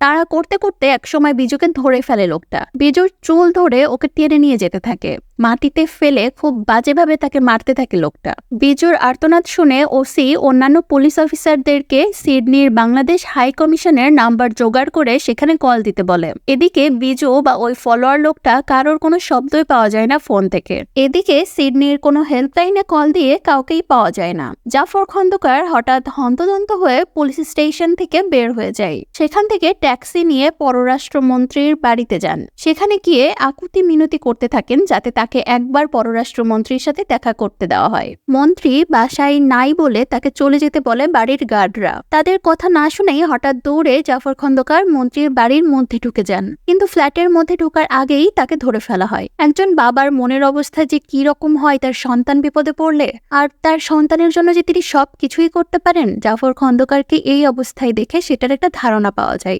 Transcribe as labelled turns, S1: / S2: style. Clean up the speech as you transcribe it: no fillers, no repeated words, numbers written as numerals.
S1: তাড়া করতে করতে একসময় বিজুকে ধরে ফেলে লোকটা। বিজুর চুল ধরে ওকে টেনে নিয়ে যেতে থাকে, মাটিতে ফেলে খুব বাজেভাবে তাকে মারতে থাকে লোকটা। বিজুর আর্তনাদ শুনে ওসি অন্যান্য পুলিশ অফিসারদেরকে সিডনির বাংলাদেশ হাই কমিশনের নাম্বার জোগাড় করে সেখানে কল দিতে বলে। এদিকে বিজু বা ওই ফলোয়ার লোকটা কারোর কোনো শব্দই পাওয়া যায় না ফোন থেকে। এদিকে সিডনির কোনো হেল্পলাইনে কল দিয়ে কাউকেই পাওয়া যায় না। জাফর খন্দকার হঠাৎ হন্তদন্ত হয়ে পুলিশ স্টেশন থেকে বের হয়ে যায়। সেখান থেকে ট্যাক্সি নিয়ে পররাষ্ট্রমন্ত্রীর বাড়িতে যান। সেখানে গিয়ে আকুতি মিনতি করতে থাকেন যাতে তাকে একবার পররাষ্ট্রমন্ত্রীর সাথে দেখা করতে দেওয়া হয়। মন্ত্রী বাসায় নাই বলে তাকে চলে যেতে বলে বাড়ির গার্ডরা। তাদের কথা না শুনেই হঠাৎ দৌড়ে জাফর খন্দকার মন্ত্রীর বাড়ির মধ্যে ঢুকে যান, কিন্তু ফ্ল্যাটের মধ্যে ঢোকার আগেই তাকে ধরে ফেলা হয়। একজন বাবার মনের অবস্থা যে কি রকম হয় তার সন্তান বিপদে পড়লে, আর তার সন্তানের জন্য যে তিনি সবকিছুই করতে পারেন, জাফর খন্দকারকে এই অবস্থায় দেখে সেটার একটা ধারণা পাওয়া যায়।